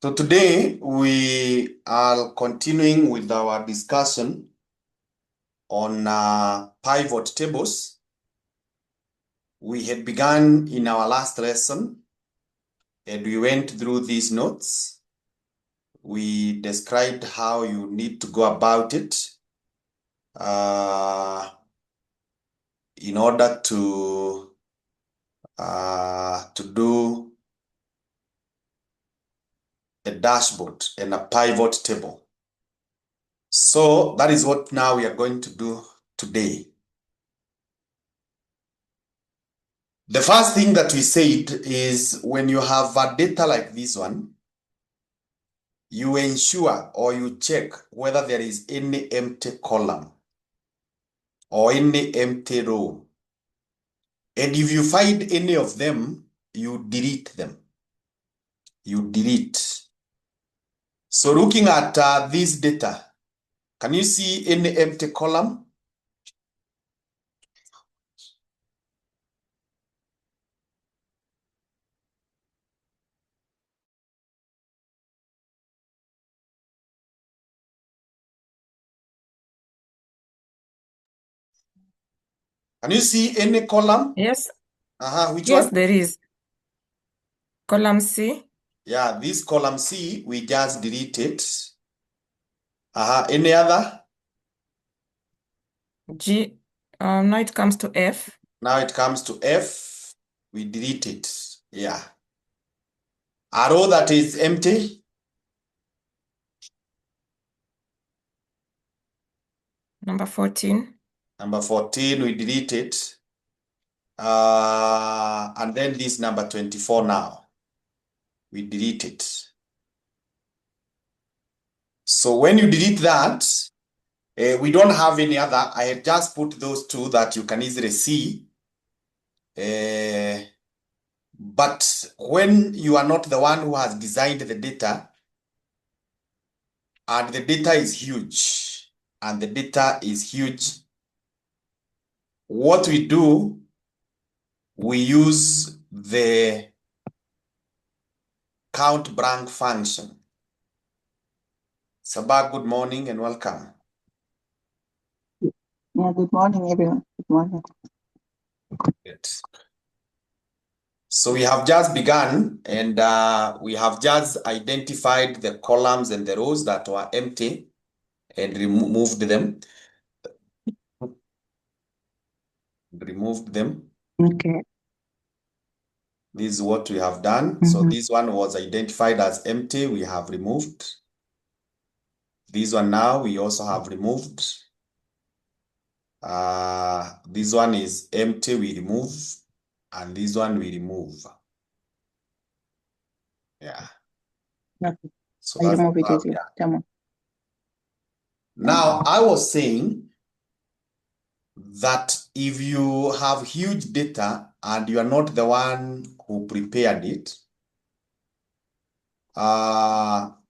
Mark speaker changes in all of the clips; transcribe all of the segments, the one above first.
Speaker 1: So today we are continuing with our discussion on pivot tables. We had begun in our last lesson and we went through these notes. We described how you need to go about it in order to do a dashboard and a pivot table. So that is what now we are going to do today. The first thing that we said is when you have a data like this one, you ensure or you check whether there is any empty column or any empty row. And if you find any of them, you delete them. You delete. So looking at this data, can you see any empty column? Can you see any column?
Speaker 2: Yes.
Speaker 1: Which
Speaker 2: Yes,
Speaker 1: one?
Speaker 2: there is. Column C.
Speaker 1: Yeah, this column C, we just deleted. Any other?
Speaker 2: G. Now it comes to F.
Speaker 1: Now it comes to F, we delete it. Yeah. A row that is empty.
Speaker 2: Number 14.
Speaker 1: Number 14, we delete it. And then this number 24 now, we delete it. So when you delete that, we don't have any other. I had just put those two that you can easily see. But when you are not the one who has designed the data, and the data is huge, what we do, we use the count blank function. Sabah, good morning and welcome.
Speaker 3: Yeah, good morning, everyone. Good morning.
Speaker 1: Good. So we have just begun and we have just identified the columns and the rows that were empty and removed them.
Speaker 3: Okay.
Speaker 1: This is what we have done. So this one was identified as empty. We have removed. This one now we also have removed. This one is empty, we remove. And this one we remove. Yeah.
Speaker 3: Okay.
Speaker 1: So
Speaker 3: I
Speaker 1: that's
Speaker 3: remove it
Speaker 1: how,
Speaker 3: easy.
Speaker 1: yeah.
Speaker 3: Come on.
Speaker 1: Now, I was saying that if you have huge data and you are not the one who prepared it,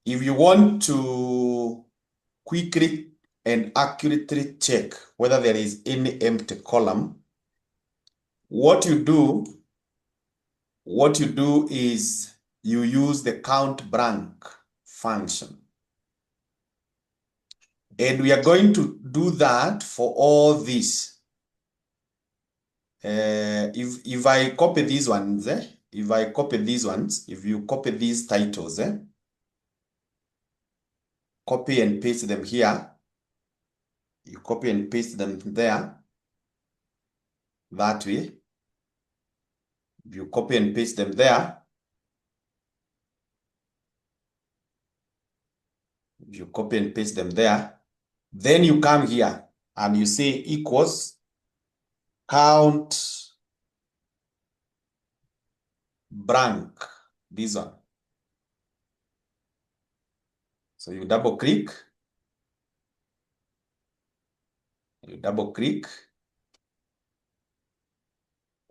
Speaker 1: if you want to quickly and accurately check whether there is any empty column, what you do is you use the count blank function. And we are going to do that for all these. If I copy these ones, if you copy these titles, copy and paste them here, you copy and paste them there, that way. If you copy and paste them there, if you copy and paste them there, then you come here and you say equals count blank, this one. So you double click,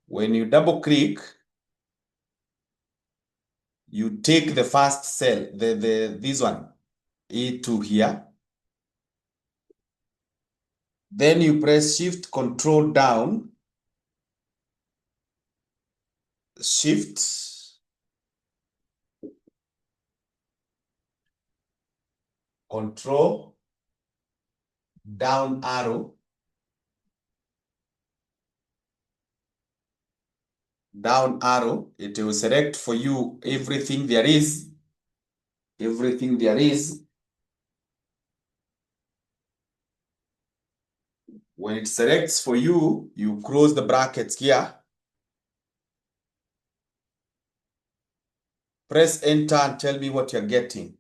Speaker 1: When you double click, you take the first cell, this one, A2 here. Then you press Shift Control down, Shift. control, down arrow, it will select for you everything there is. When it selects for you, you close the brackets here. Press enter and tell me what you're getting.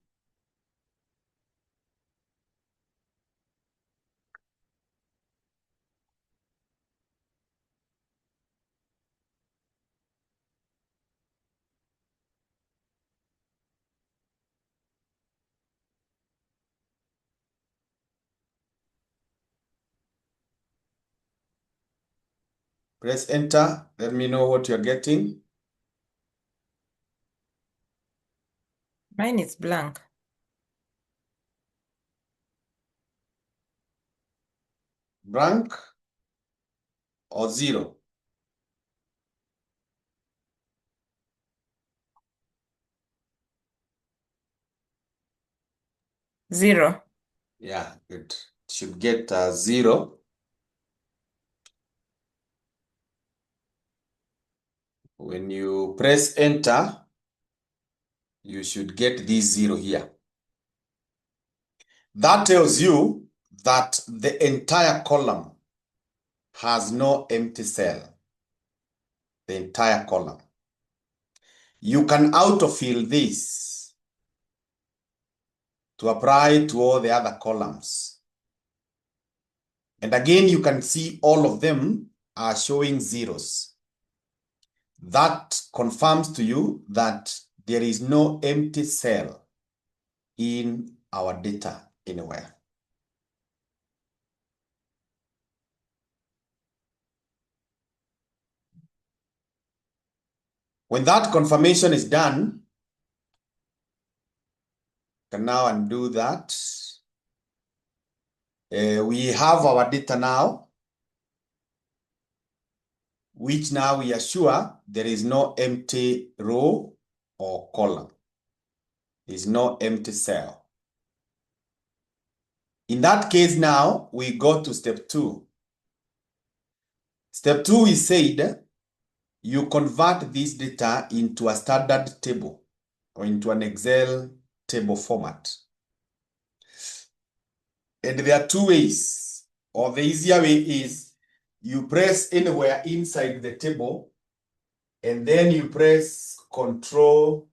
Speaker 1: Press enter. Let me know what you're getting.
Speaker 2: Mine is blank.
Speaker 1: Blank or zero?
Speaker 2: Zero.
Speaker 1: Yeah, good. Should get a zero. When you press enter, you should get this zero here. That tells you that the entire column has no empty cell. The entire column. You can autofill this to apply to all the other columns. And again, you can see all of them are showing zeros. That confirms to you that there is no empty cell in our data anywhere. When that confirmation is done, you can now undo that. We have our data now, which now we are sure there is no empty row or column. There is no empty cell. In that case now, we go to step 2. Step 2 is said, you convert this data into a standard table or into an Excel table format. And there are two ways, or the easier way is you press anywhere inside the table and then you press Control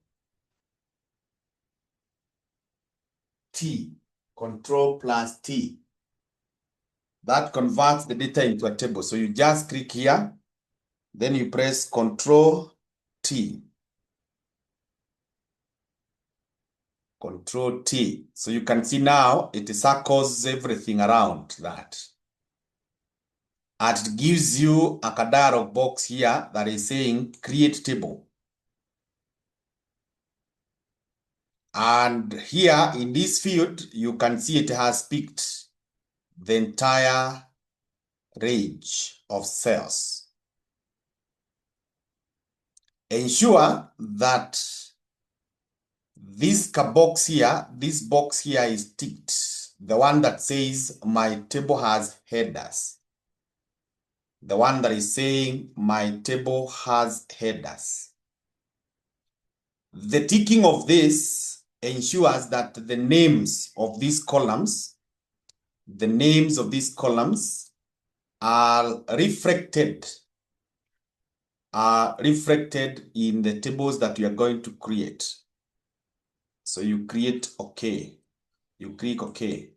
Speaker 1: T, Control plus T. That converts the data into a table. So you just click here, then you press Control T. Control T. So you can see now it circles everything around that. And it gives you a dialog box here that is saying create table. And here in this field, you can see it has picked the entire range of cells. Ensure that this box here is ticked. The one that says my table has headers. The one that is saying my table has headers. The ticking of this ensures that the names of these columns are reflected in the tables that you are going to create. So you create OK. You click OK.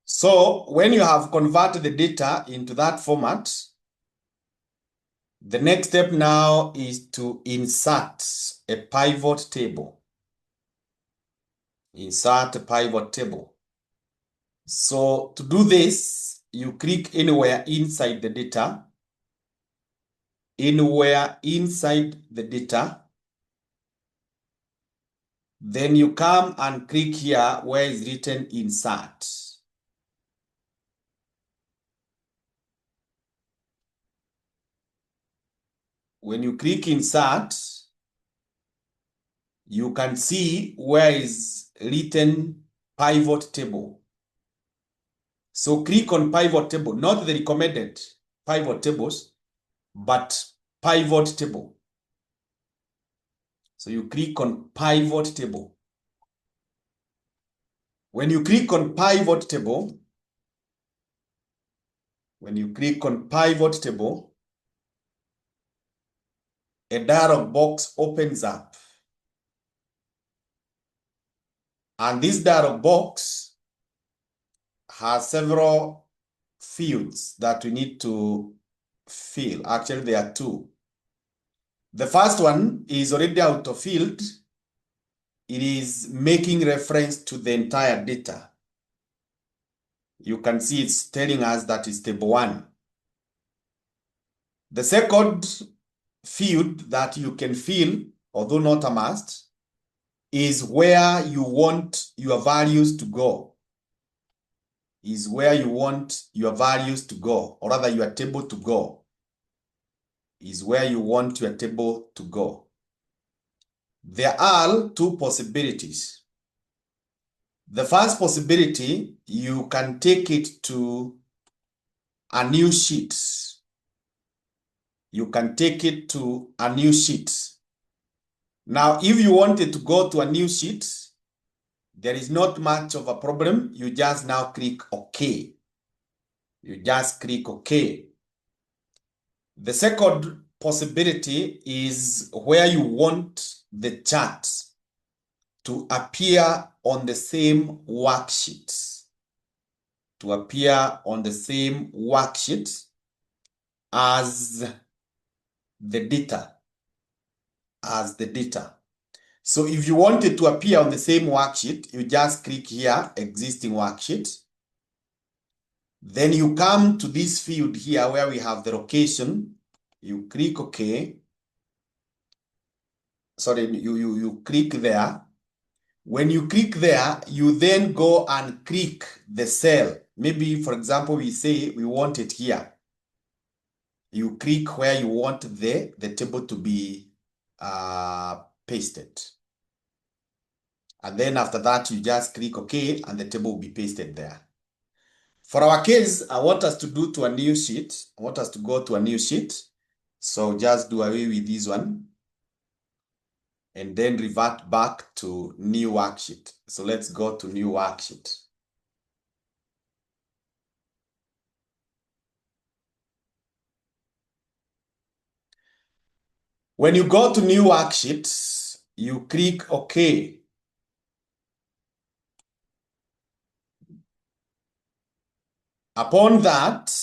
Speaker 1: So when you have converted the data into that format, The next step now is to insert a pivot table. Insert a pivot table. So to do this, you click anywhere inside the data. Anywhere inside the data. Then you come and click here where is written insert. When you click insert, you can see where is written pivot table. So click on pivot table, not the recommended pivot tables, but pivot table. So you click on pivot table. When you click on pivot table, a dialog box opens up. And this dialog box has several fields that we need to fill. Actually, there are two. The first one is already auto-filled. It is making reference to the entire data. You can see it's telling us that it's table 1. The second field that you can fill, although not a must, is where you want your values to go. Is where you want your values to go, or rather your table to go. Is where you want your table to go. There are two possibilities. The first possibility, you can take it to a new sheet. You can take it to a new sheet. Now, if you wanted to go to a new sheet, there is not much of a problem. You just now click OK. You just click OK. The second possibility is where you want the chart to appear on the same worksheet. To appear on the same worksheet as the data. So if you want it to appear on the same worksheet, you just click here, existing worksheet. Then you come to this field here where we have the location. You click OK. Sorry, you click there. When you click there, you then go and click the cell. Maybe, for example, we say we want it here. You click where you want the table to be pasted. And then after that, you just click OK, and the table will be pasted there. For our case, I want us to do to a new sheet. I want us to go to a new sheet. So just do away with this one. And then revert back to new worksheet. So let's go to new worksheet. When you go to new worksheet, you click OK. Upon that,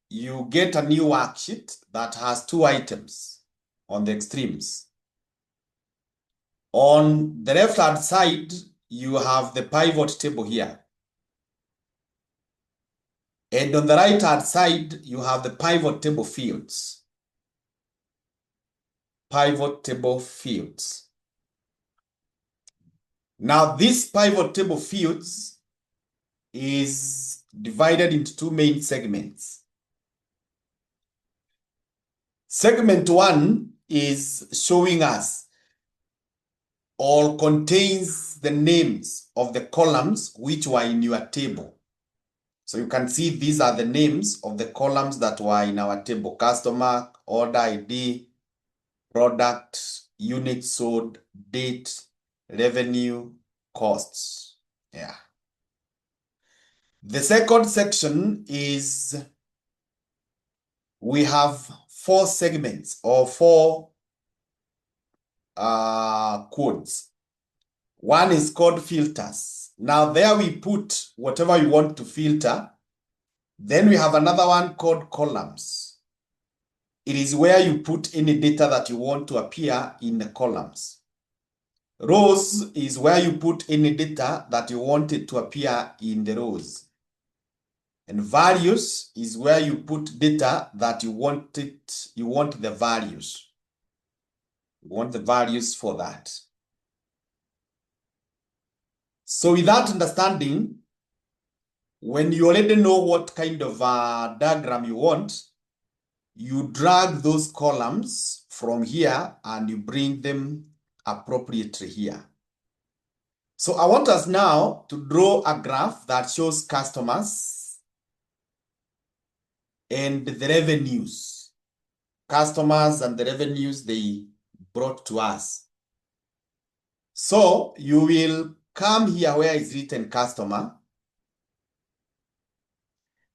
Speaker 1: you get a new worksheet that has two items on the extremes. On the left-hand side, you have the pivot table here. And on the right-hand side, you have the pivot table fields. Pivot table fields. Now, this pivot table fields is divided into two main segments. Segment 1 is showing us or contains the names of the columns which were in your table. So you can see these are the names of the columns that were in our table: customer, order ID, product, unit sold, date, revenue, costs. Yeah. The second section is we have 4 segments or 4 codes. One is called filters. Now there we put whatever you want to filter. Then we have another one called columns. it is where you put any data that you want to appear in the columns. Rows is where you put any data that you want it to appear in the rows. And values is where you put data that you want the values. You want the values for that. So with that understanding, when you already know what kind of diagram you want, you drag those columns from here and you bring them appropriately here. So I want us now to draw a graph that shows customers and the revenues. Customers and the revenues they brought to us. So you will come here where is written customer.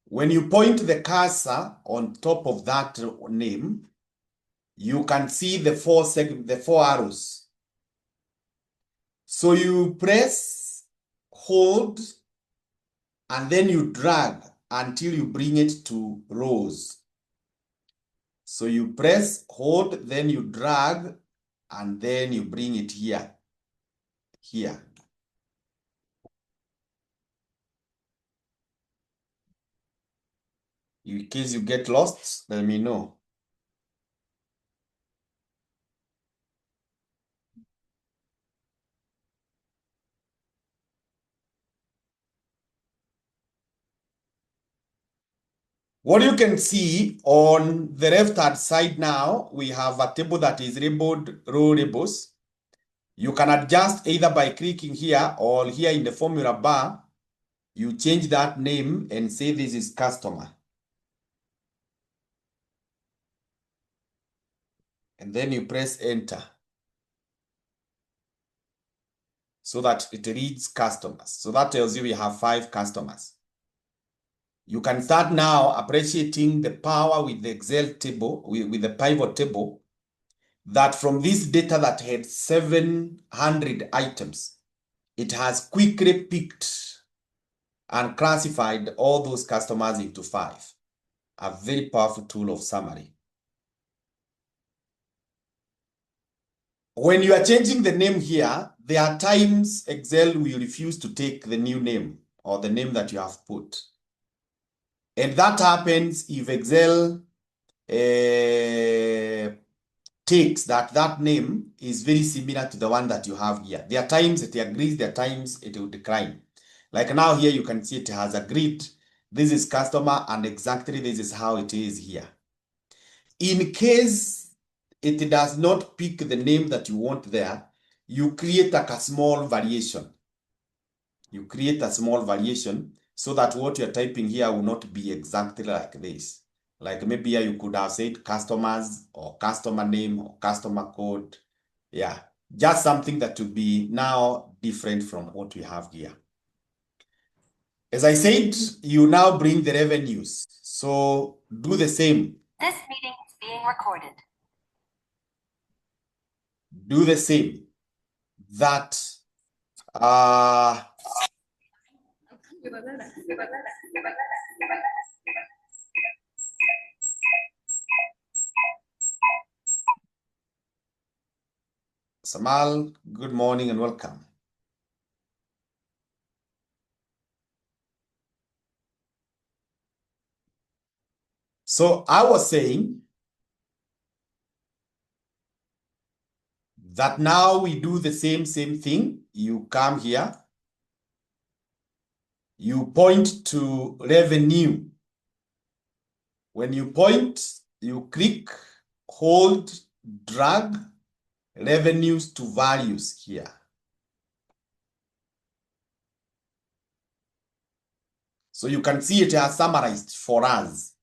Speaker 1: When you point the cursor on top of that name, you can see the four arrows. So you press, hold, and then you drag until you bring it to rows. So you press, hold, then you drag, and then you bring it here. Here. In case you get lost, let me know. What you can see on the left-hand side now, we have a table that is labeled row labels. You can adjust either by clicking here or here in the formula bar. You change that name and say this is customer. And then you press enter. So that it reads customers. So that tells you we have 5 customers. You can start now appreciating the power with the Excel table, with the pivot table, that from this data that had 700 items, it has quickly picked and classified all those customers into 5. A very powerful tool of summary. When you are changing the name here, there are times Excel will refuse to take the new name or the name that you have put. And that happens if Excel takes that name is very similar to the one that you have here. There are times it agrees, there are times it will decline. Like now here you can see it has agreed. This is customer and exactly this is how it is here. In case it does not pick the name that you want there, you create like a small variation. You create a small variation so that what you're typing here will not be exactly like this. Like maybe here you could have said customers or customer name or customer code. Yeah, just something that will be now different from what we have here. As I said, you now bring the revenues. So do the same.
Speaker 4: This meeting is being recorded.
Speaker 1: Do the same. That Samal, good morning and welcome. So I was saying that now we do the same thing. You come here, you point to revenue. When you point, you click, hold, drag revenues to values here. So you can see it has summarized for us.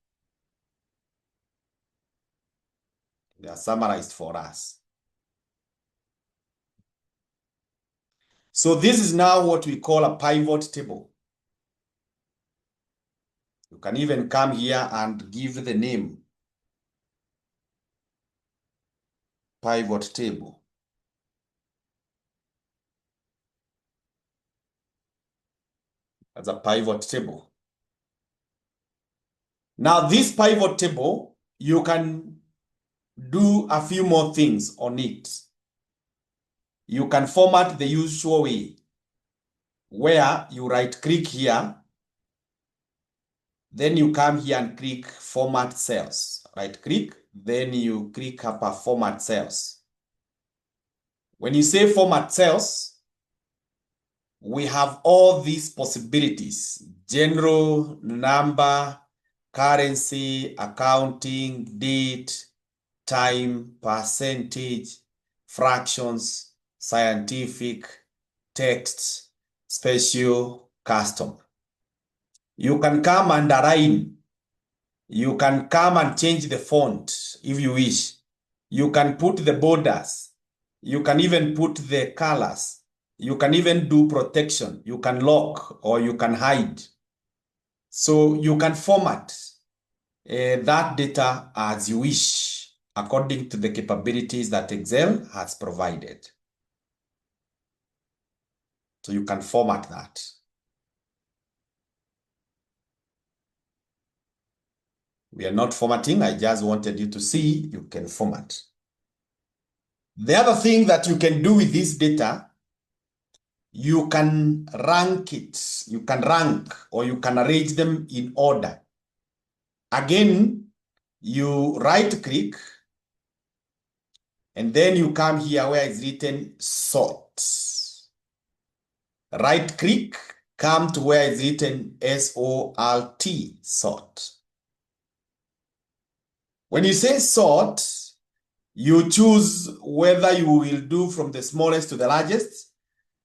Speaker 1: They are summarized for us. So this is now what we call a pivot table. You can even come here and give the name. Pivot table. That's a pivot table. Now this pivot table, you can do a few more things on it. You can format the usual way, where you right click here, then you come here and click format cells. Right click, then you click upper format cells. When you say format cells, we have all these possibilities: general, number, currency, accounting, date, time, percentage, fractions, scientific, text, special, custom. You can come and align. You can come and change the font if you wish. You can put the borders. You can even put the colors. You can even do protection. You can lock or you can hide. So you can format that data as you wish, according to the capabilities that Excel has provided. So you can format that. We are not formatting. I just wanted you to see you can format. The other thing that you can do with this data, you can rank it. You can rank or you can arrange them in order. Again, you right click and then you come here where it's written sort. Right click, come to where it's written SORT, sort. When you say sort, you choose whether you will do from the smallest to the largest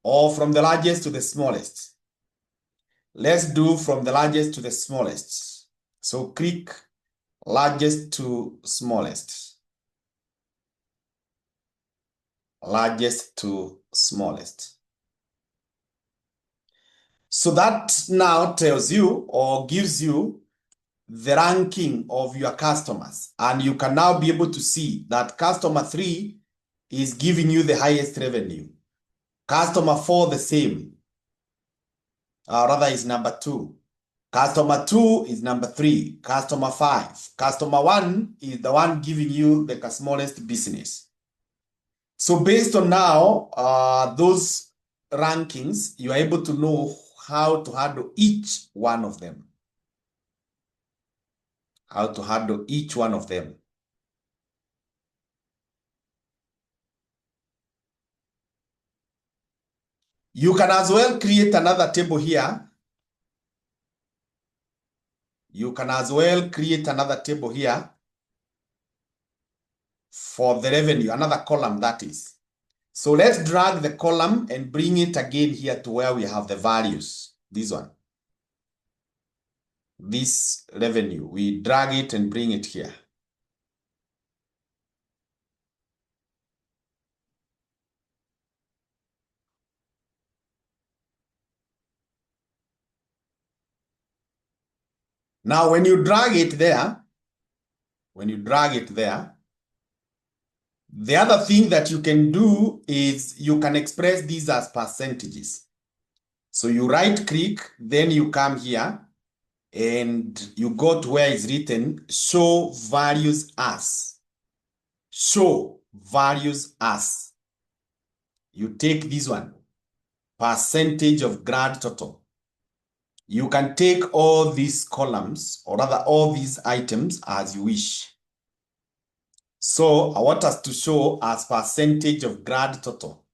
Speaker 1: or from the largest to the smallest. Let's do from the largest to the smallest. So click largest to smallest. Largest to smallest. So that now tells you or gives you the ranking of your customers. And you can now be able to see that customer 3 is giving you the highest revenue. Customer 4, the same. Rather is number 2. Customer 2 is number 3. Customer 5. Customer 1 is the one giving you the smallest business. So based on now those rankings, you are able to know how to handle each one of them. How to handle each one of them. You can as well create another table here. You can as well create another table here for the revenue, another column that is. So let's drag the column and bring it again here to where we have the values. This one. This revenue, we drag it and bring it here. Now, when you drag it there, the other thing that you can do is you can express these as percentages. So you right click, then you come here and you go to where it's written show values as. Show values as. You take this one, percentage of grand total. You can take all these columns, or rather all these items as you wish. So I want us to show as percentage of grand total.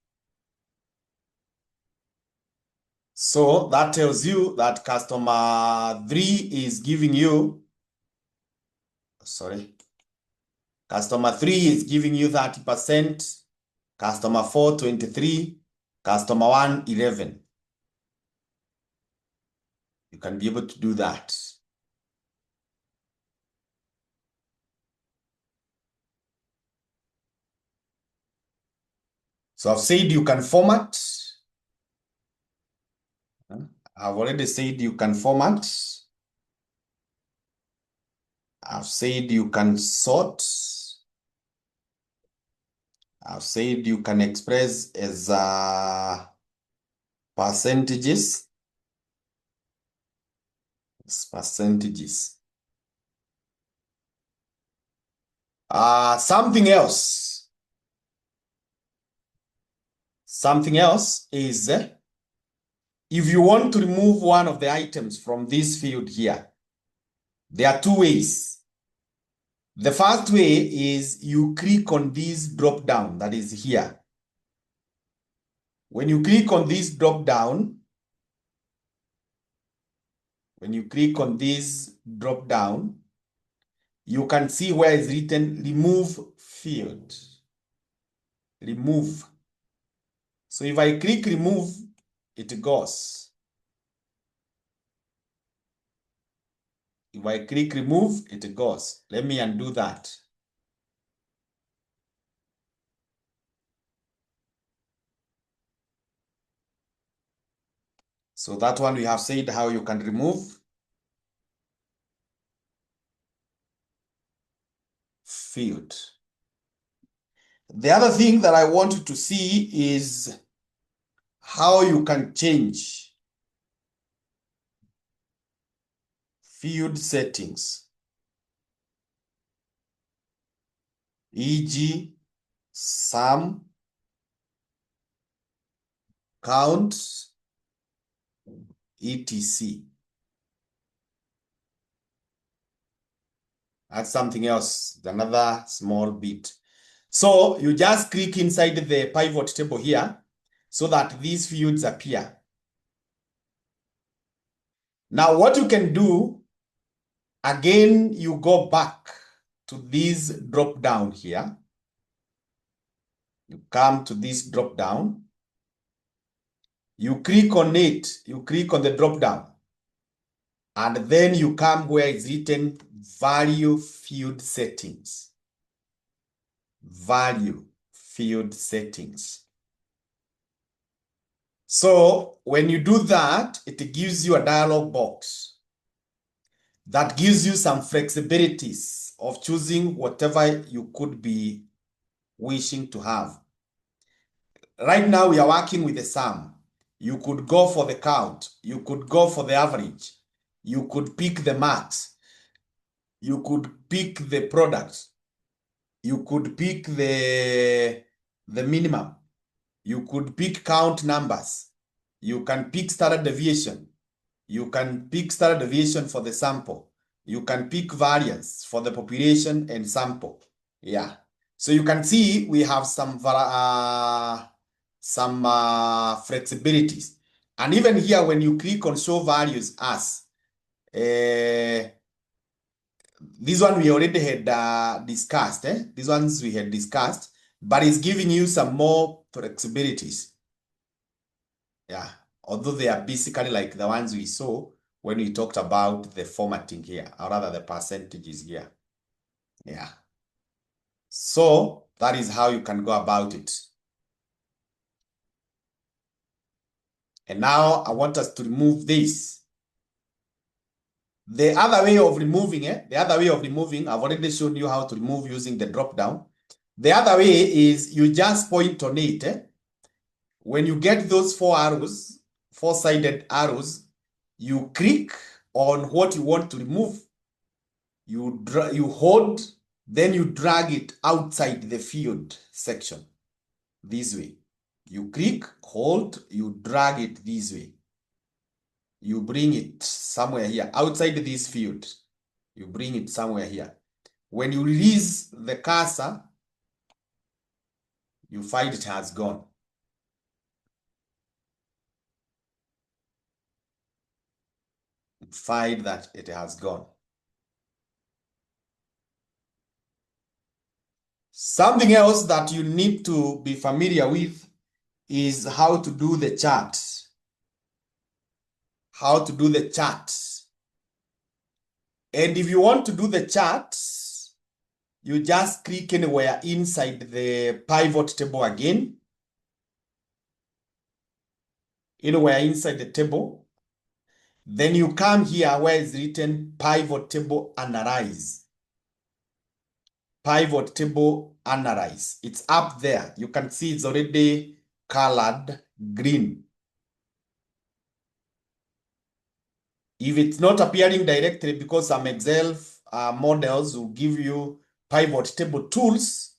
Speaker 1: So that tells you that customer 3 is giving you, customer 3 is giving you 30%, customer 4, 23, customer 1, 11. You can be able to do that. So I've said you can format. I've already said you can format. I've said you can sort. I've said you can express as percentages. It's percentages. Something else. Something else is if you want to remove one of the items from this field here, there are two ways. The first way is you click on this drop down that is here. When you click on this drop down, you can see where it's written remove field. Remove. So if I click remove, it goes. If I click remove, it goes. Let me undo that. So that one we have said how you can remove field. The other thing that I want you to see is how you can change field settings, e.g. sum, count, etc. That's something else, another small bit. So you just click inside the pivot table here so that these fields appear. Now what you can do, again, you go back to this drop down here. You come to this drop down. You click on it. You click on the drop down. And then you come where it's written value field settings. Value field settings. So when you do that, it gives you a dialog box that gives you some flexibilities of choosing whatever you could be wishing to have. Right now, we are working with the sum. You could go for the count. You could go for the average. You could pick the max. You could pick the product. You could pick the minimum. You could pick count numbers. You can pick standard deviation. You can pick standard deviation for the sample. You can pick variance for the population and sample. Yeah. So you can see we have some flexibilities. And even here, when you click on show values as, this one we already had discussed. These ones we had discussed, but it's giving you some more flexibilities. Yeah, although they are basically like the ones we saw when we talked about the formatting here, or rather the percentages here. Yeah. So that is how you can go about it. And now I want us to remove this. The other way of removing I've already shown you how to remove using the drop down. The other way is you just point on it. When you get those four-sided arrows, you click on what you want to remove. You hold, then you drag it outside the field section this way. You click, hold, you drag it this way. You bring it somewhere here, outside this field. You bring it somewhere here. When you release the cursor, you find it has gone. You find that it has gone. Something else that you need to be familiar with is how to do the chart. How to do the chart. And if you want to do the chart, you just click anywhere inside the pivot table again. Anywhere inside the table. Then you come here where it's written pivot table analyze. Pivot table analyze. It's up there. You can see it's already colored green. If it's not appearing directly, because some Excel models will give you pivot table tools,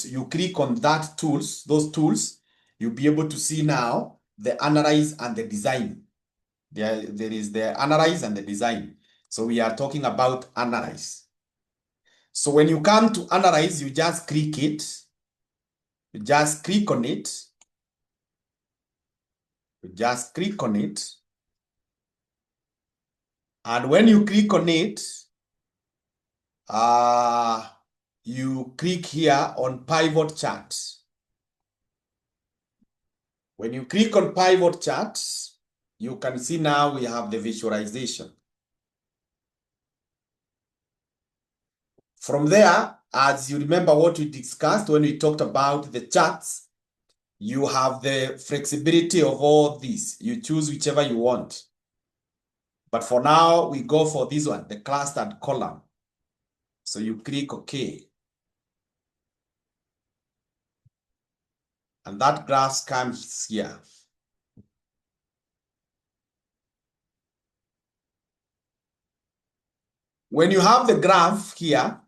Speaker 1: you click on that tools, those tools, you'll be able to see now the analyze and the design. There is the analyze and the design. So we are talking about analyze. So when you come to analyze, you just click it. You just click on it. You just click on it. And when you click on it, you click here on pivot chart. When you click on pivot chart, you can see now we have the visualization. From there, as you remember what we discussed when we talked about the charts, you have the flexibility of all these. You choose whichever you want. But for now, we go for this one, the clustered column. So you click OK. And that graph comes here. When you have the graph here,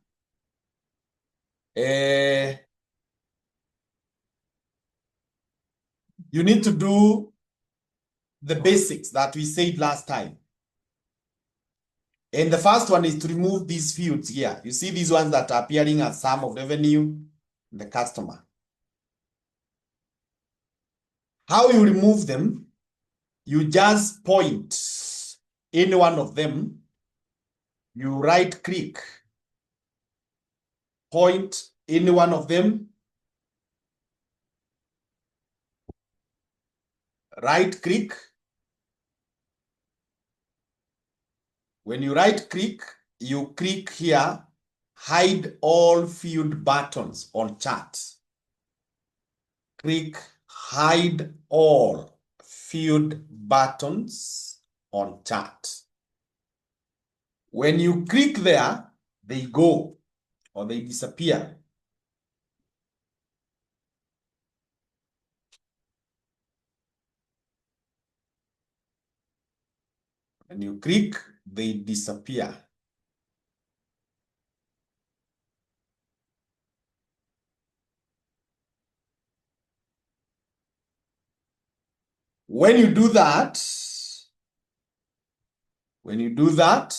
Speaker 1: you need to do the basics that we said last time. And the first one is to remove these fields here. You see these ones that are appearing as sum of revenue, the customer. How you remove them? You just point any one of them. You right click, point any one of them, right click. When you right click, you click here, hide all field buttons on chart. Click hide all field buttons on chart. When you click there, they go or they disappear. When you click, they disappear. When you do that, when you do that,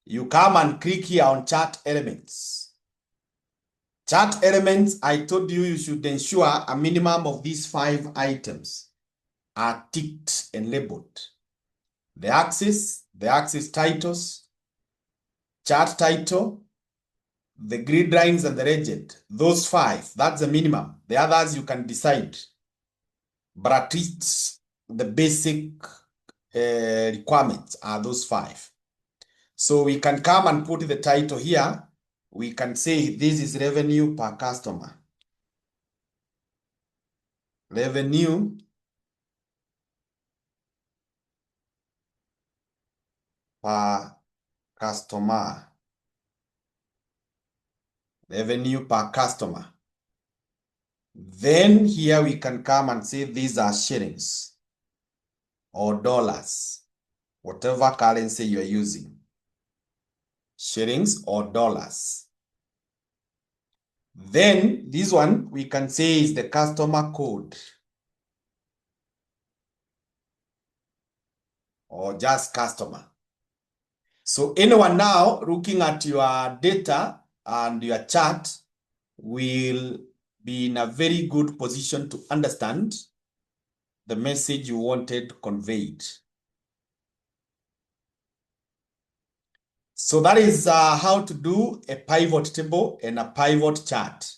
Speaker 1: you come and click here on chart elements. Chart elements, I told you should ensure a minimum of these 5 items are ticked and labeled. The axis titles, chart title, the grid lines and the legend. Those 5, that's the minimum. The others you can decide. But at least the basic requirements are those 5. So we can come and put the title here. We can say this is revenue per customer. Revenue per customer. Revenue per customer. Then here we can come and say these are shillings or dollars, whatever currency you are using. Shillings or dollars. Then this one we can say is the customer code or just customer. So anyone now looking at your data and your chart will be in a very good position to understand the message you wanted conveyed. So that is how to do a pivot table and a pivot chart.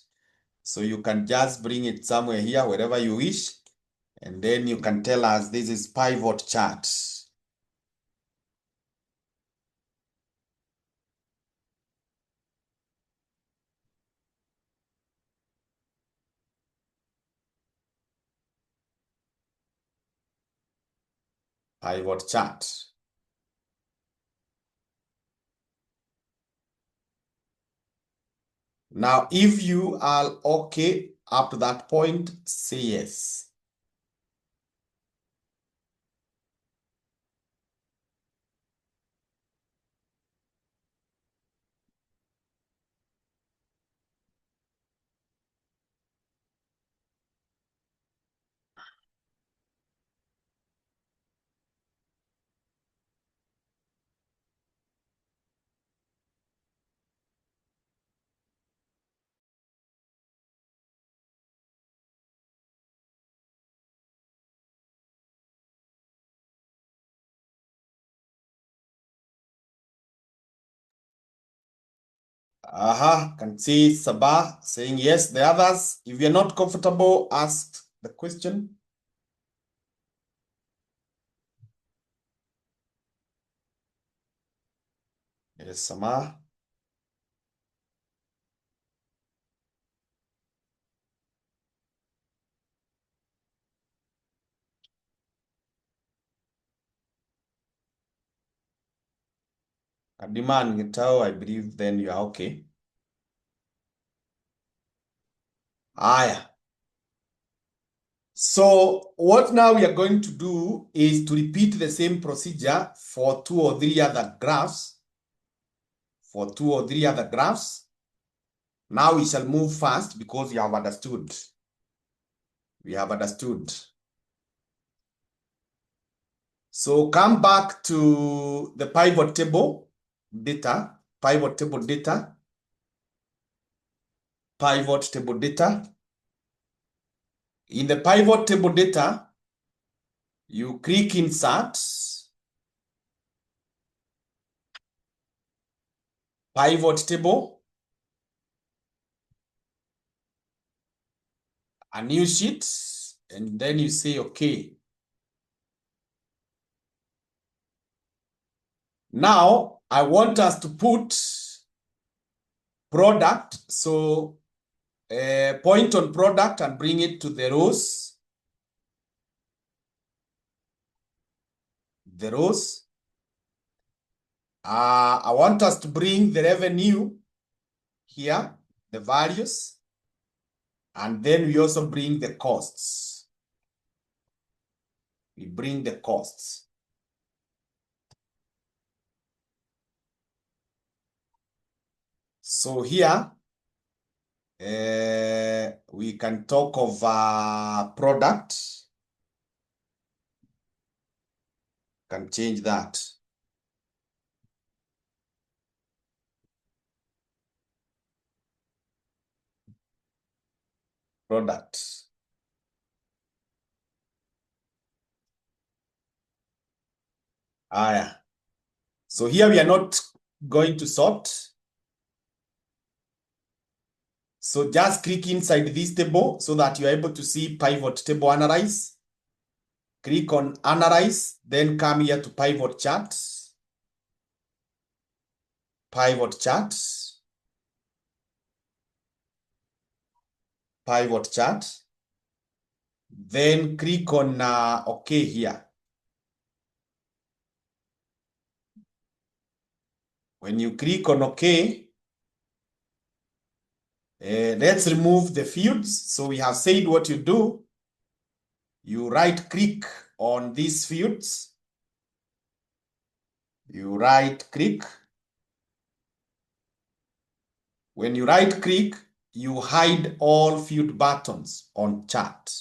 Speaker 1: So you can just bring it somewhere here, wherever you wish, and then you can tell us this is pivot chart. Pivot chart. Now, if you are okay up to that point, say yes. Can see Sabah saying yes. The others, if you're not comfortable, ask the question. Yes, Sama. Kadima and Gitao, I believe then you are okay. Aya. So what now we are going to do is to repeat the same procedure for 2 or 3 other graphs. For 2 or 3 other graphs. Now we shall move fast because we have understood. We have understood. So come back to the pivot table data, pivot table data, pivot table data. In the pivot table data, you click insert, pivot table, a new sheet, and then you say, okay. Now, I want us to put product. So point on product and bring it to the rows. The rows. I want us to bring the revenue here, the values, and then we also bring the costs. We bring the costs. So here, we can talk of product. Can change that. Product. Yeah. So here we are not going to sort. So just click inside this table so that you are able to see pivot table analyze. Click on analyze, then come here to pivot chart. Pivot chart. Pivot chart. Then click on OK here. When you click on OK, let's remove the fields. So we have said what you do. You right click on these fields. You right click. When you right click, you hide all field buttons on chart.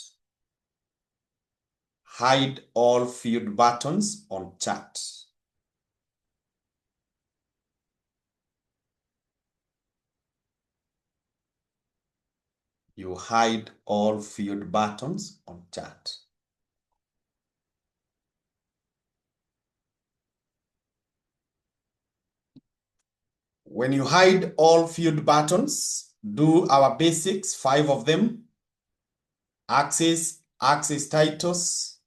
Speaker 1: Hide all field buttons on chart. You hide all field buttons on chart. When you hide all field buttons, do our basics, 5 of them. Axis titles,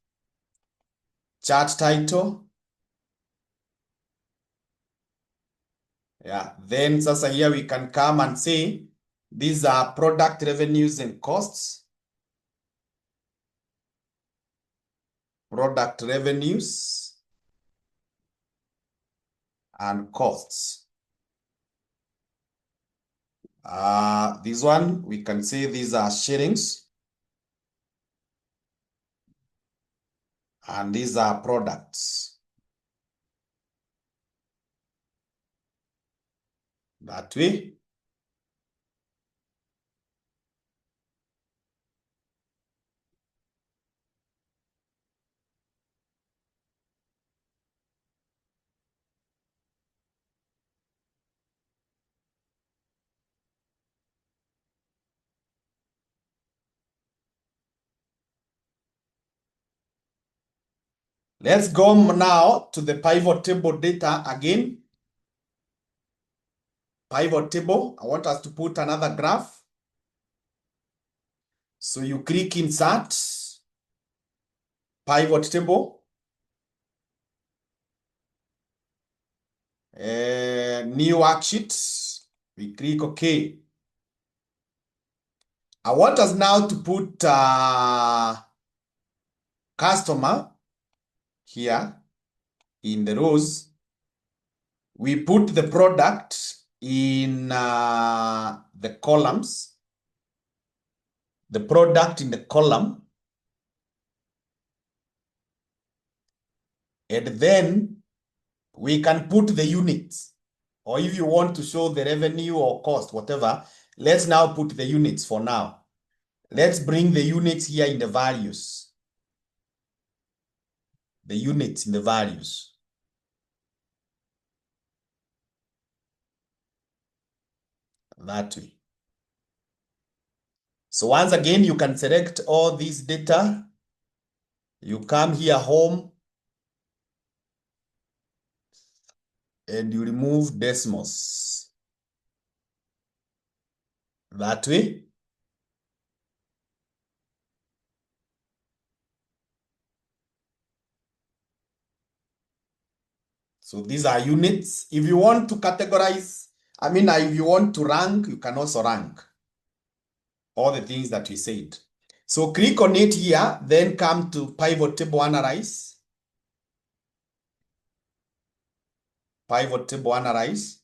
Speaker 1: chart title. Yeah, then sasa here we can come and say, these are product revenues and costs. Product revenues and costs. This one, we can say these are shillings. And these are products. That way. Let's go now to the pivot table data again. Pivot table, I want us to put another graph. So you click insert, pivot table, new worksheet. We click OK. I want us now to put customer here in the rows. We put the product in the columns, the product in the column, and then we can put the units, or if you want to show the revenue or cost, whatever, let's now put the units for now. Let's bring the units here in the values. The units in the values. That way. So once again, you can select all these data. You come here, home, and you remove decimals. That way. So these are units. If you want to categorize, if you want to rank, you can also rank all the things that we said. So click on it here, then come to pivot table analyze. Pivot table analyze.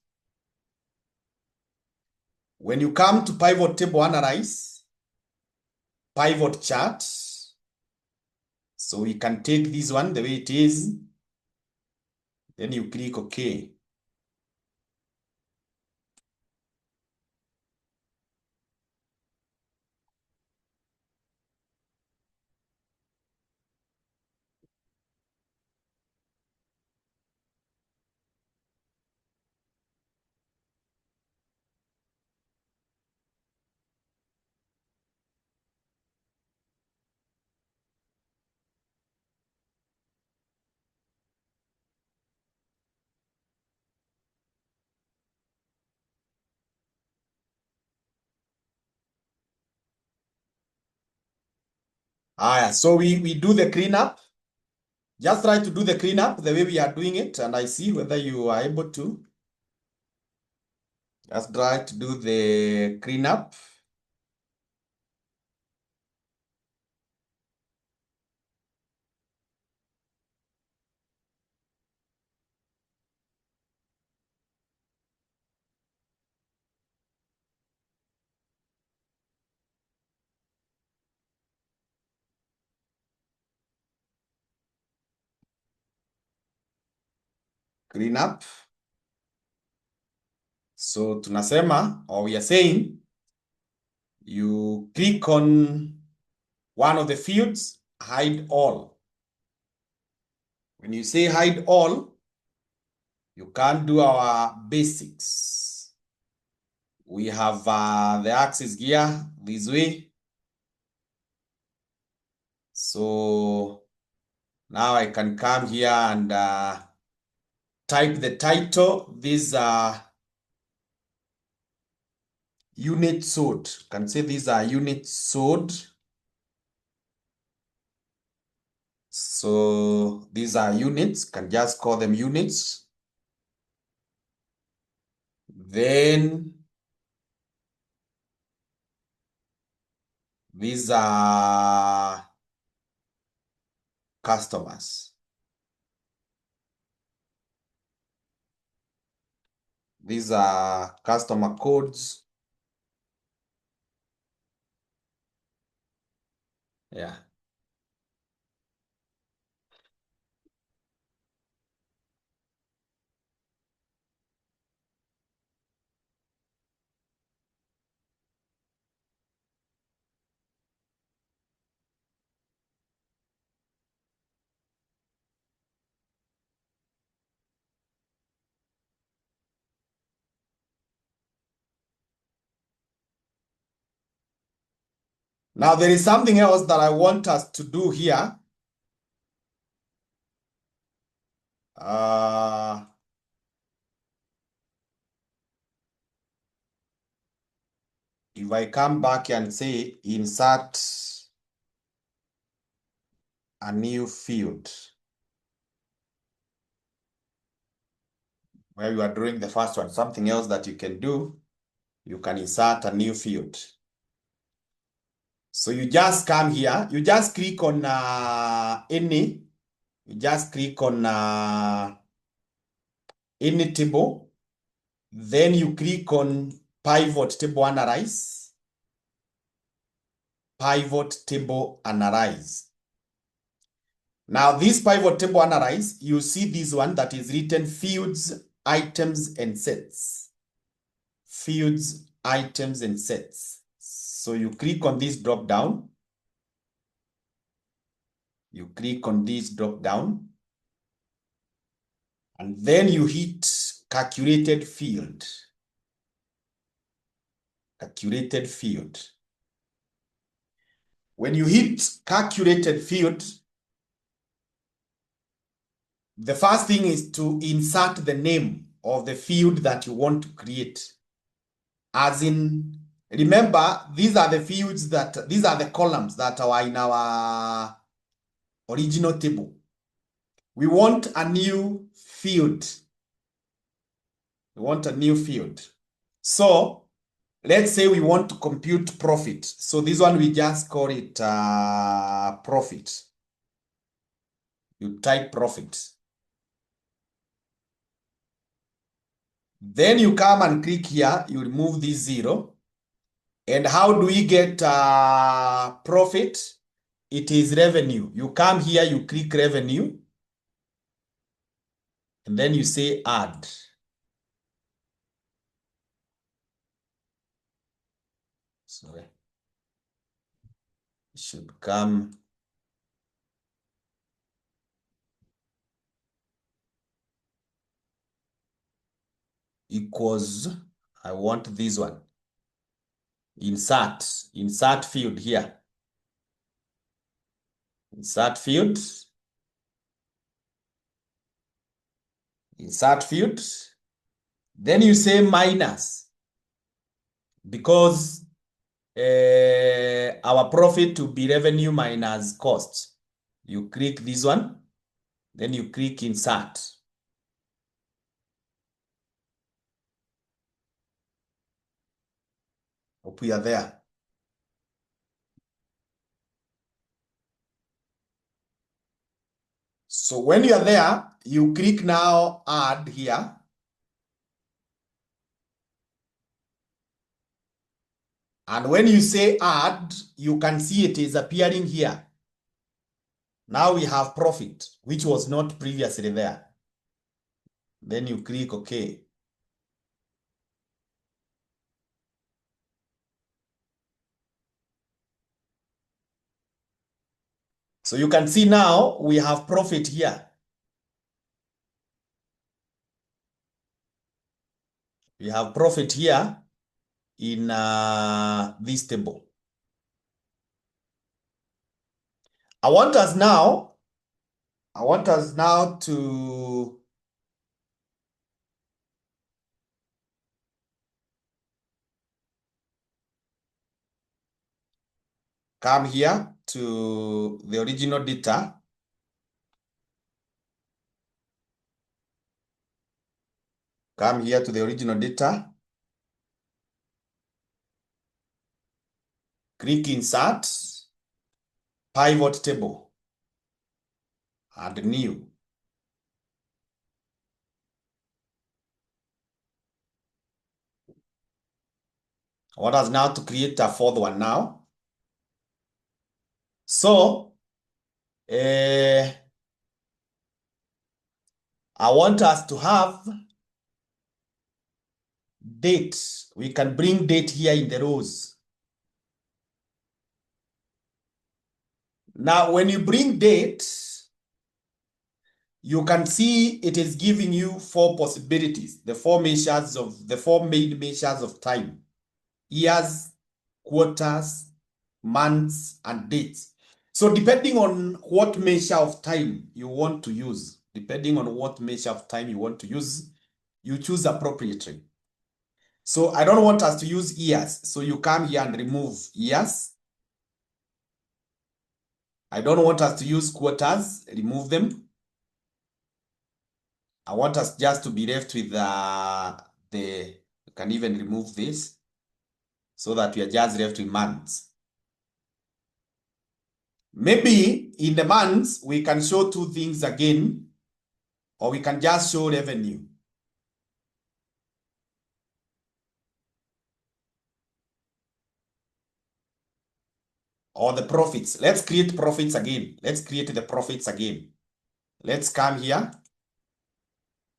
Speaker 1: When you come to pivot table analyze, pivot chart. So we can take this one the way it is. Then you click OK. So we do the cleanup. Just try to do the cleanup the way we are doing it, and I see whether you are able to. Just try to do the cleanup. Cleanup. So tunasema, or we are saying, you click on one of the fields, hide all. When you say hide all, you can't do our basics. We have the axis here this way. So now I can come here and type the title. These are units sold. You can say these are units sold. So these are units, can just call them units. Then these are customers. These are customer codes. Yeah. Now there is something else that I want us to do here. If I come back and say insert a new field, where you are doing the first one, something else that you can do, you can insert a new field. So you just come here, you just click on any table, then you click on pivot table analyze, pivot table analyze. Now this pivot table analyze, you see this one that is written fields, items, and sets. Fields, items, and sets. So you click on this drop down. You click on this drop down. And then you hit calculated field. Calculated field. When you hit calculated field, the first thing is to insert the name of the field that you want to create. As in, remember, these are the fields these are the columns that are in our original table. We want a new field. We want a new field. So, let's say we want to compute profit. So this one, we just call it profit. You type profit. Then you come and click here, you remove this 0. And how do we get profit? It is revenue. You come here, you click revenue. And then you say add. Sorry. It should come. Equals, I want this one. Insert field here. Insert field. Insert field. Then you say minus. Because our profit will be revenue minus cost. You click this one. Then you click insert. Hope we are there. So when you are there, you click now add here. And when you say add, you can see it is appearing here. Now we have profit, which was not previously there. Then you click OK. So you can see now we have profit here. We have profit here in this table. I want us now to come here to the original data. Come here to the original data. Click insert, pivot table, add new. I want us now to create a fourth one now. So, I want us to have date. We can bring date here in the rows. Now, when you bring date, you can see it is giving you four possibilities, the four main measures of time: years, quarters, months, and dates. So depending on what measure of time you want to use, you choose appropriately. So I don't want us to use years. So you come here and remove years. I don't want us to use quarters, remove them. I want us just to be left with you can even remove this so that we are just left with months. Maybe in the months, we can show two things again, or we can just show revenue. Or the profits. Let's create profits again. Let's create the profits again. Let's come here.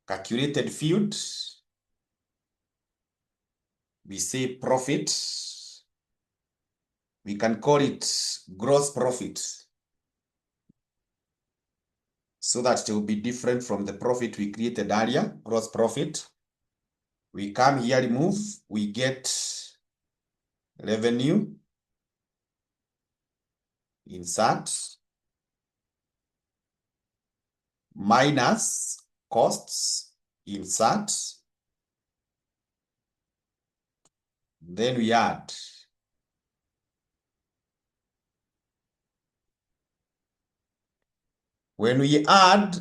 Speaker 1: Calculated field. We say profit. We can call it gross profit, so that it will be different from the profit we created earlier, gross profit. We come here, remove, we get revenue, insert, minus costs, insert, then we add. When we add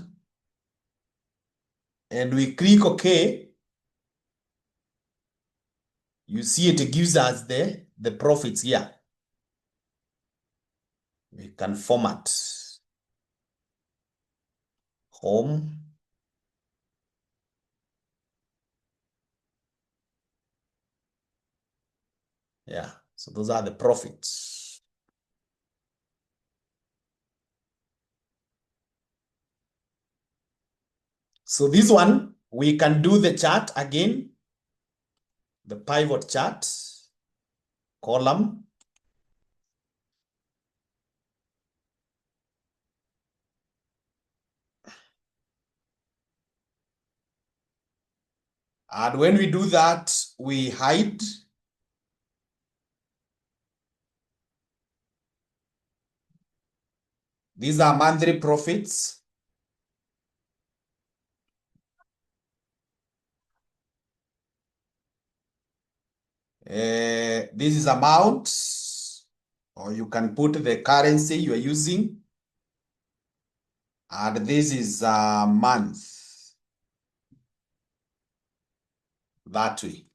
Speaker 1: and we click OK, you see it gives us the profits here. We can format home. Yeah, so those are the profits. So this one, we can do the chart again, the pivot chart, column. And when we do that, we hide. These are monthly profits. This is amount, or you can put the currency you are using. And this is a month. That way.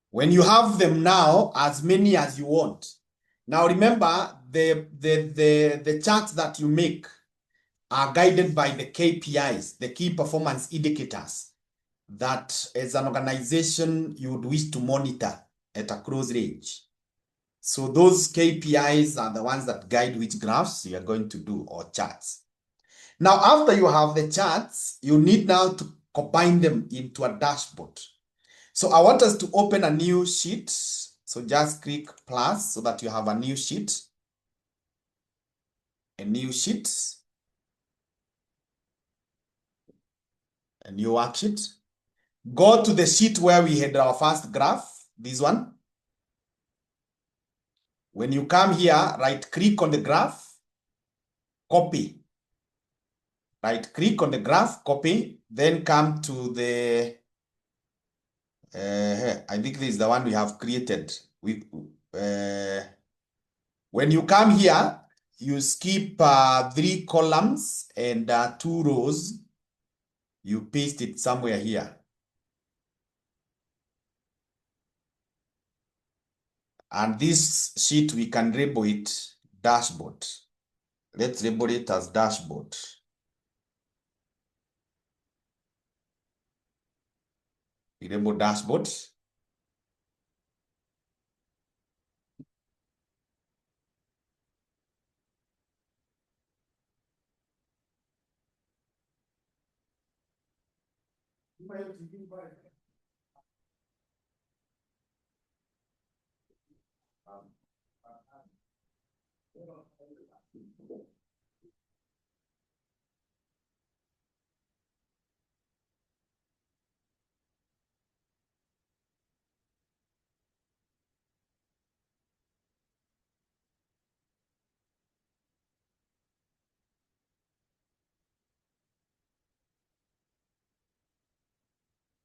Speaker 1: When you have them now, as many as you want. Now remember, the charts that you make are guided by the KPIs, the key performance indicators, that as an organization you would wish to monitor at a close range. So those KPIs are the ones that guide which graphs you are going to do, or charts. Now, after you have the charts, you need now to combine them into a dashboard. So I want us to open a new sheet. So just click plus so that you have a new sheet. A new sheet. A new worksheet. Go to the sheet where we had our first graph, this one. When you come here, right click on the graph, copy. Right click on the graph, copy, then come to the, I think this is the one we have created. When you come here, you skip 3 columns and 2 rows. You paste it somewhere here. And this sheet, we can label it dashboard. Let's label it as dashboard. enable dashboard.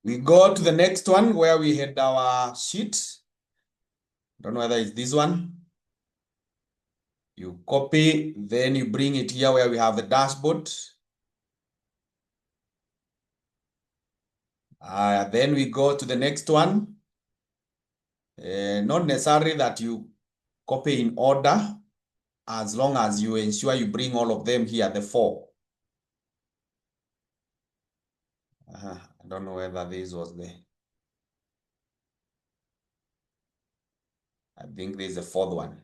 Speaker 1: We go to the next one where we had our sheet. Don't know whether it's this one. You copy, then you bring it here where we have the dashboard. Then we go to the next one. Not necessarily that you copy in order, as long as you ensure you bring all of them here, the 4. I don't know whether this was the... I think there's a 4th one.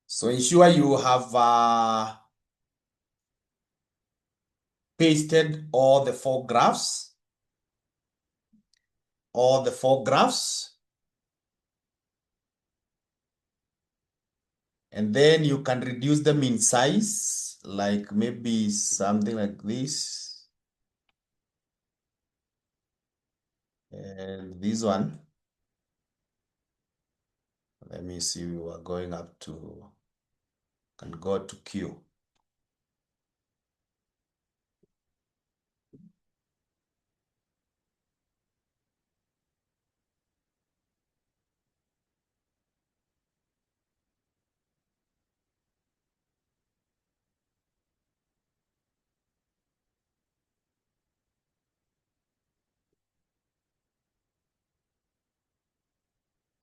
Speaker 1: So ensure you have pasted all the 4 graphs. All the 4 graphs. And then you can reduce them in size, like maybe something like this. And this one. Let me see, we are going up to, can go to Q.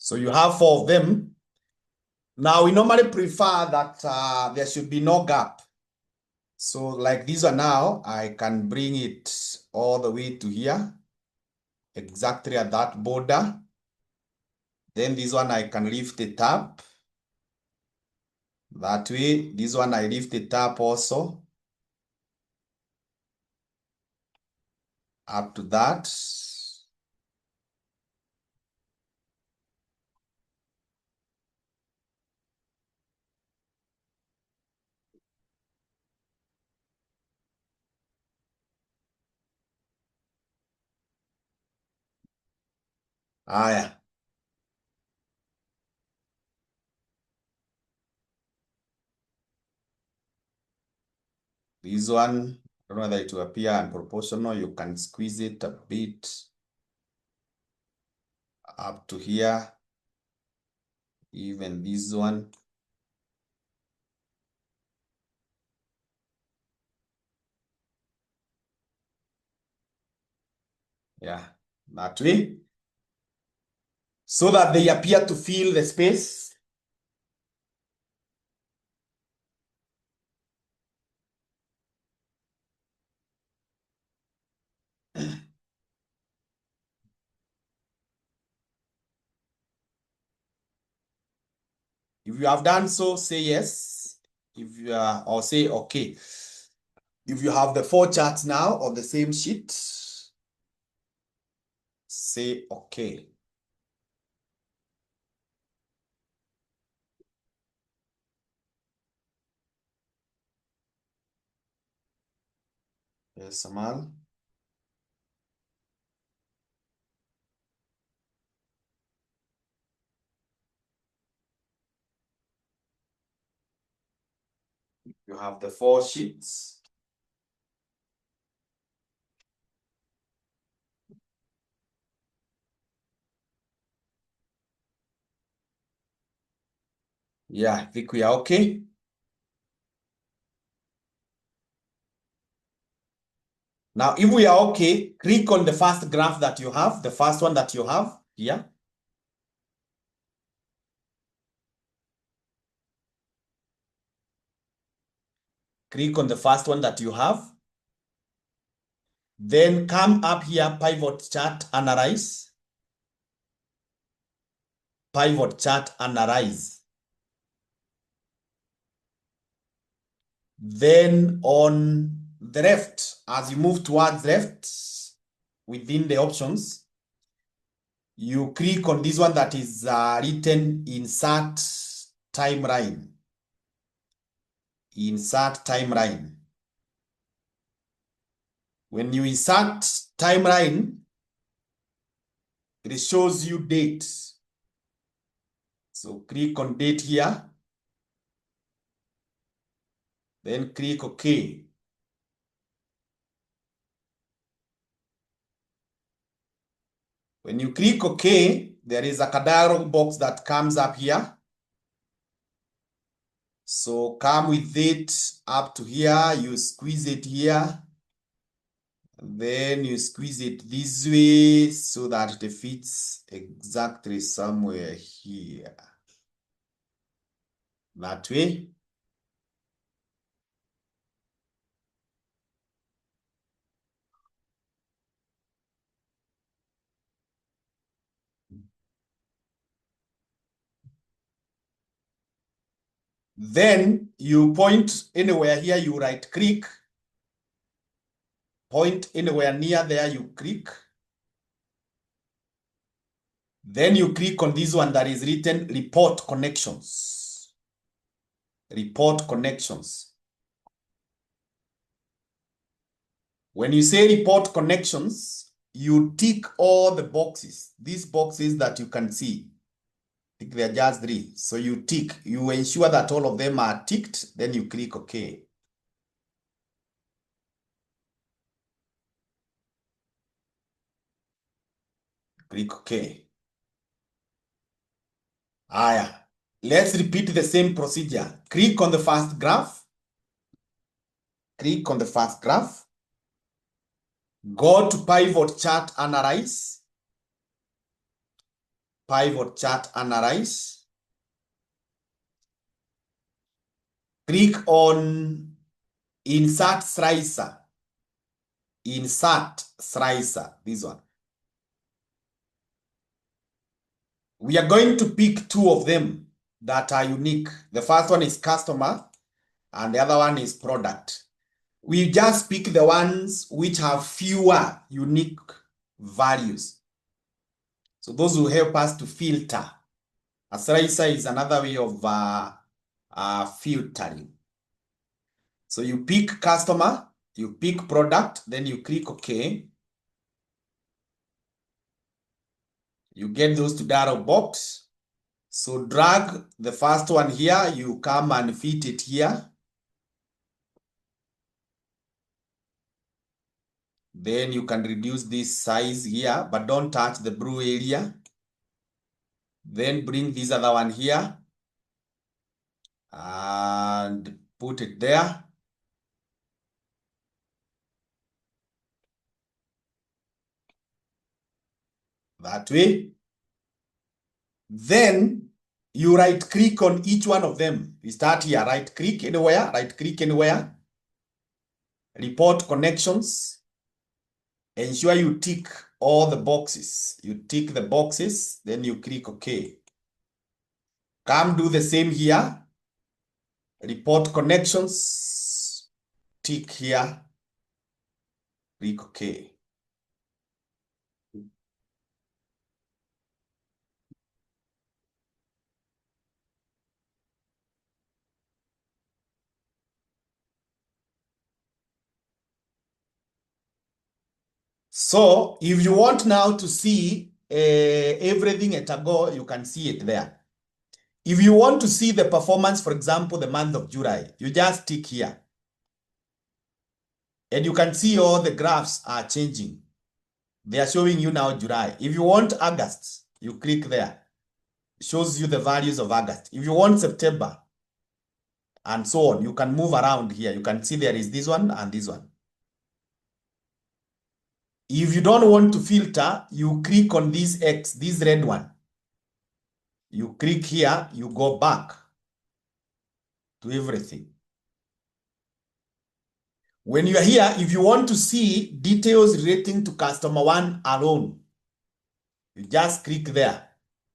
Speaker 1: So you have 4 of them. Now we normally prefer that there should be no gap. So like this one now, I can bring it all the way to here, exactly at that border. Then this one I can lift it up. That way, this one I lift it up also. Up to that. Yeah. This one, I don't know whether it will appear unproportional. You can squeeze it a bit up to here. Even this one. Yeah, that way. So that they appear to fill the space. If you have done so, say yes. If you are, or say okay. If you have the 4 charts now on the same sheet, say okay. Yes, Amal. You have the 4 sheets. Yeah, I think we are okay. Now, if we are okay, click on the first graph that you have, the first one that you have here. Click on the first one that you have. Then come up here, pivot chart, analyze. Pivot chart, analyze. Then on the left, as you move towards left, within the options, you click on this one that is written insert timeline. Insert timeline. When you insert timeline, it shows you date. So click on date here. Then click OK. When you click OK, there is a dialog box that comes up here. So come with it up to here, you squeeze it here. Then you squeeze it this way so that it fits exactly somewhere here. That way. Then you point anywhere here, you right click. Point anywhere near there, you click. Then you click on this one that is written report connections. Report connections. When you say report connections, you tick all the boxes. These boxes that you can see. There are just 3. So you tick, you ensure that all of them are ticked, then you click OK. Click OK. Let's repeat the same procedure. Click on the first graph. Click on the first graph. Go to pivot chart, analyze. Pivot chart, analyze. Click on insert slicer. Insert slicer, this one. We are going to pick 2 of them that are unique. The first one is customer and the other one is product. We just pick the ones which have fewer unique values. So those will help us to filter. A slicer is another way of filtering. So you pick customer, you pick product, then you click OK. You get those to dialog box. So drag the first one here, you come and fit it here. Then you can reduce this size here, but don't touch the blue area. Then bring this other one here and put it there. That way. Then you right click on each one of them. You start here, right click anywhere, right click anywhere. Report connections. Ensure you tick all the boxes. You tick the boxes, then you click OK. Come do the same here. Report connections. Tick here. Click OK. So if you want now to see everything at a go, you can see it there. If you want to see the performance, for example, the month of July, you just tick here. And you can see all the graphs are changing. They are showing you now July. If you want August, you click there. It shows you the values of August. If you want September, and so on, you can move around here. You can see there is this one and this one. If you don't want to filter, you click on this X, this red one. You click here, you go back to everything. When you are here, if you want to see details relating to customer 1 alone, you just click there.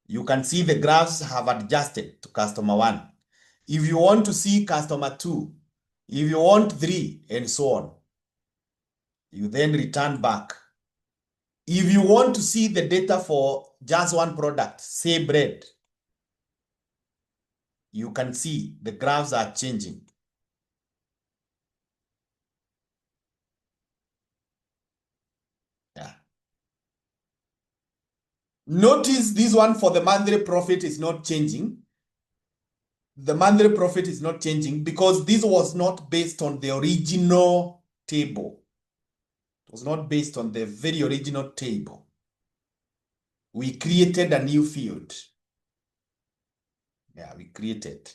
Speaker 1: You can see the graphs have adjusted to customer 1. If you want to see customer 2, if you want 3, and so on, you then return back. If you want to see the data for just one product, say bread, you can see the graphs are changing. Yeah. Notice this one for the monthly profit is not changing. The monthly profit is not changing because this was not based on the original table. It was not based on the very original table. We created a new field. Yeah, we created.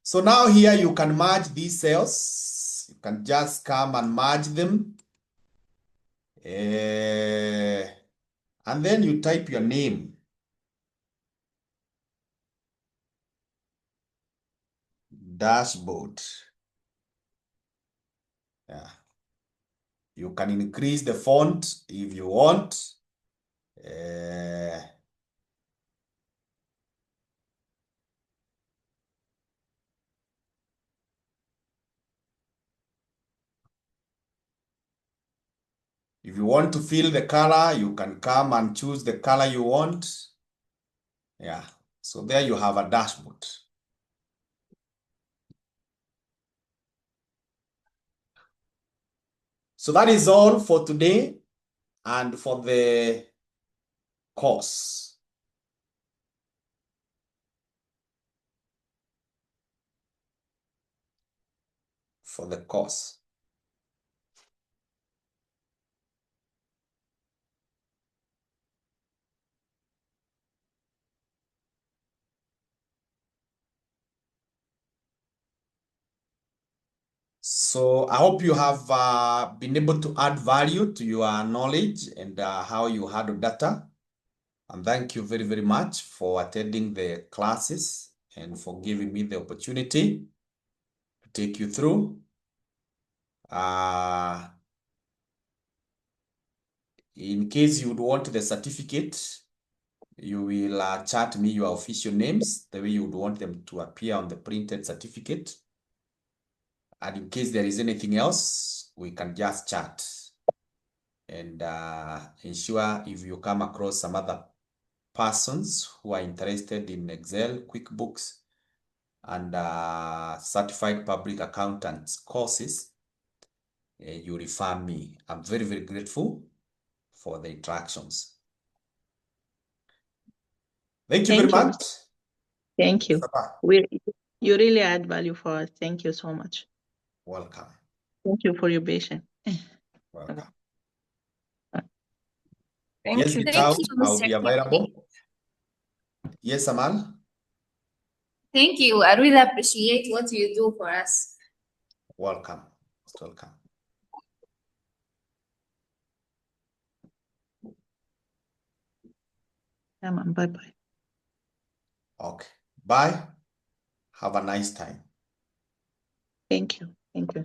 Speaker 1: So now here you can merge these cells. You can just come and merge them. And then you type your name. Dashboard. Yeah. You can increase the font if you want. If you want to fill the color, you can come and choose the color you want. Yeah, so there you have a dashboard. So that is all for today and for the course. For the course. So I hope you have been able to add value to your knowledge and how you handle data. And thank you very, very much for attending the classes and for giving me the opportunity to take you through. In case you would want the certificate, you will chat me your official names, the way you would want them to appear on the printed certificate. And in case there is anything else, we can just chat and ensure if you come across some other persons who are interested in Excel, QuickBooks, and certified public accountants courses, you refer me. I'm very, very grateful for the interactions. Thank you very much.
Speaker 3: Thank you. You really add value for us. Thank you so much.
Speaker 1: Welcome.
Speaker 3: Thank you for your patience.
Speaker 1: Welcome.
Speaker 2: Thank
Speaker 1: Yes,
Speaker 2: you.
Speaker 1: without, I'll be available. Yes, Amal?
Speaker 5: Thank you. I really appreciate what you do for us.
Speaker 1: Welcome. Welcome.
Speaker 3: Bye-bye.
Speaker 1: Okay. Bye. Have a nice time.
Speaker 3: Thank you. Thank you.